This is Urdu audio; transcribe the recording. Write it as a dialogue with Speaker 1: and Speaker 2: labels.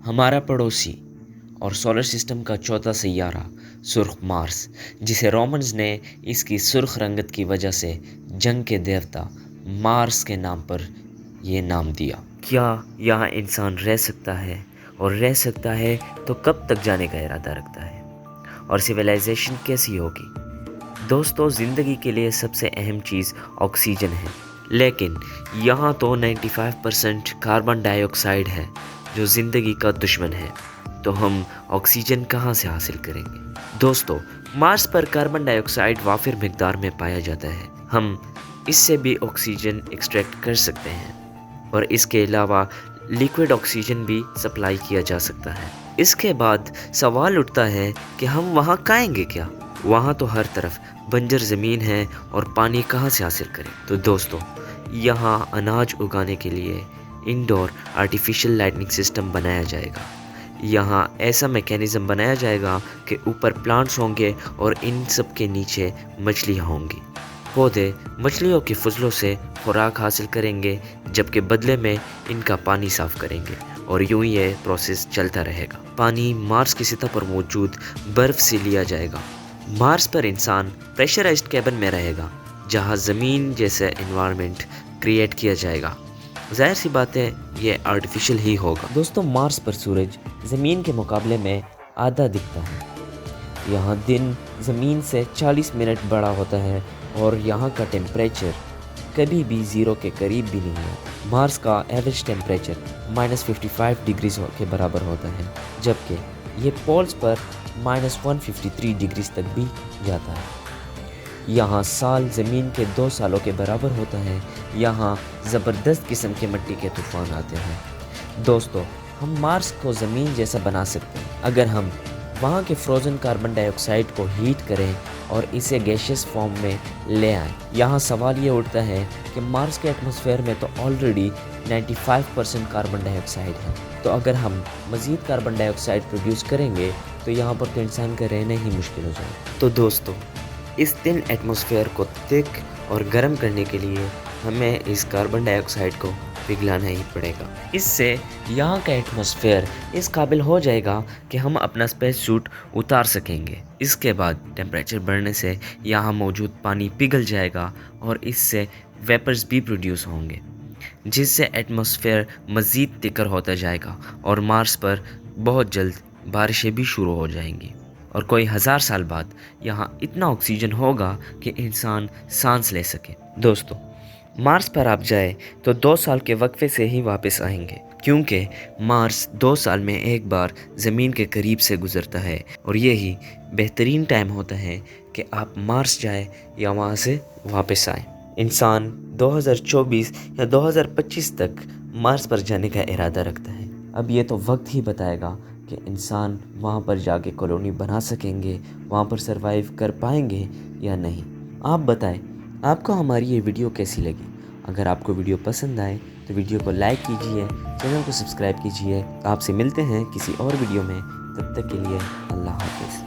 Speaker 1: ہمارا پڑوسی اور سولر سسٹم کا چوتھا سیارہ سرخ مارس، جسے رومنز نے اس کی سرخ رنگت کی وجہ سے جنگ کے دیوتا مارس کے نام پر یہ نام دیا۔ کیا یہاں انسان رہ سکتا ہے؟ اور رہ سکتا ہے تو کب تک جانے کا ارادہ رکھتا ہے؟ اور سویلائزیشن کیسی ہوگی؟ دوستو، زندگی کے لیے سب سے اہم چیز آکسیجن ہے، لیکن یہاں تو 95% کاربن ڈائی آکسائڈ ہے جو زندگی کا دشمن ہے۔ تو ہم آکسیجن کہاں سے حاصل کریں گے؟ دوستو، مارس پر کاربن ڈائی آکسائڈ وافر مقدار میں پایا جاتا ہے۔ ہم اس سے بھی آکسیجن ایکسٹریکٹ کر سکتے ہیں، اور اس کے علاوہ لیکوڈ آکسیجن بھی سپلائی کیا جا سکتا ہے۔ اس کے بعد سوال اٹھتا ہے کہ ہم وہاں کھائیں گے کیا؟ وہاں تو ہر طرف بنجر زمین ہے، اور پانی کہاں سے حاصل کریں؟ تو دوستو، یہاں اناج اگانے کے لیے انڈور آرٹیفیشل لائٹنگ سسٹم بنایا جائے گا۔ یہاں ایسا میکینزم بنایا جائے گا کہ اوپر پلانٹس ہوں گے اور ان سب کے نیچے مچھلیاں ہوں گی۔ پودے مچھلیوں کے فضلوں سے خوراک حاصل کریں گے، جبکہ بدلے میں ان کا پانی صاف کریں گے، اور یوں ہی یہ پروسیس چلتا رہے گا۔ پانی مارس کی سطح پر موجود برف سے لیا جائے گا۔ مارس پر انسان پریشرائزڈ کیبن میں رہے گا، جہاں زمین جیسا انوائرمنٹ کریٹ کیا جائے گا۔ ظاہر سی بات ہے، یہ آرٹیفیشل ہی ہوگا۔ دوستو، مارس پر سورج زمین کے مقابلے میں آدھا دکھتا ہے۔ یہاں دن زمین سے 40 منٹ بڑا ہوتا ہے، اور یہاں کا ٹیمپریچر کبھی بھی زیرو کے قریب بھی نہیں ہے۔ مارس کا ایوریج ٹیمپریچر -55 ڈگریز کے برابر ہوتا ہے، جبکہ یہ پولز پر -153 ڈگریز تک بھی جاتا ہے۔ یہاں سال زمین کے 2 سالوں کے برابر ہوتا ہے۔ یہاں زبردست قسم کے مٹی کے طوفان آتے ہیں۔ دوستو، ہم مارس کو زمین جیسا بنا سکتے ہیں اگر ہم وہاں کے فروزن کاربن ڈائی آکسائڈ کو ہیٹ کریں اور اسے گیشیس فارم میں لے آئیں۔ یہاں سوال یہ اٹھتا ہے کہ مارس کے ایٹماسفیئر میں تو آلریڈی 95% کاربن ڈائی آکسائڈ ہے، تو اگر ہم مزید کاربن ڈائی آکسائڈ پروڈیوس کریں گے تو یہاں پر تو انسان کا رہنا ہی مشکل ہو جائے گا۔ تو دوستو، اس تن ایٹماسفیئر کو تھک اور گرم کرنے کے لیے ہمیں اس کاربن ڈائی آکسائڈ کو پگھلانا ہی پڑے گا۔ اس سے یہاں کا ایٹماسفیئر اس قابل ہو جائے گا کہ ہم اپنا اسپیس سوٹ اتار سکیں گے۔ اس کے بعد ٹیمپریچر بڑھنے سے یہاں موجود پانی پگھل جائے گا، اور اس سے ویپرز بھی پروڈیوس ہوں گے، جس سے ایٹماسفیئر مزید تھکر ہوتا جائے گا، اور مارس پر بہت جلد بارشیں بھی شروع ہو جائیں گی، اور کوئی 1000 سال بعد یہاں اتنا آکسیجن ہوگا کہ انسان سانس لے سکے۔ دوستو، مارس پر آپ جائے تو 2 سال کے وقفے سے ہی واپس آئیں گے، کیونکہ مارس 2 سال میں ایک بار زمین کے قریب سے گزرتا ہے، اور یہی بہترین ٹائم ہوتا ہے کہ آپ مارس جائیں یا وہاں سے واپس آئیں۔ انسان 2024 یا 2025 تک مارس پر جانے کا ارادہ رکھتا ہے۔ اب یہ تو وقت ہی بتائے گا کہ انسان وہاں پر جا کے کالونی بنا سکیں گے، وہاں پر سروائیو کر پائیں گے یا نہیں۔ آپ بتائیں، آپ کو ہماری یہ ویڈیو کیسی لگی؟ اگر آپ کو ویڈیو پسند آئے تو ویڈیو کو لائک کیجئے، چینل کو سبسکرائب کیجئے۔ آپ سے ملتے ہیں کسی اور ویڈیو میں، تب تک کے لیے اللہ حافظ۔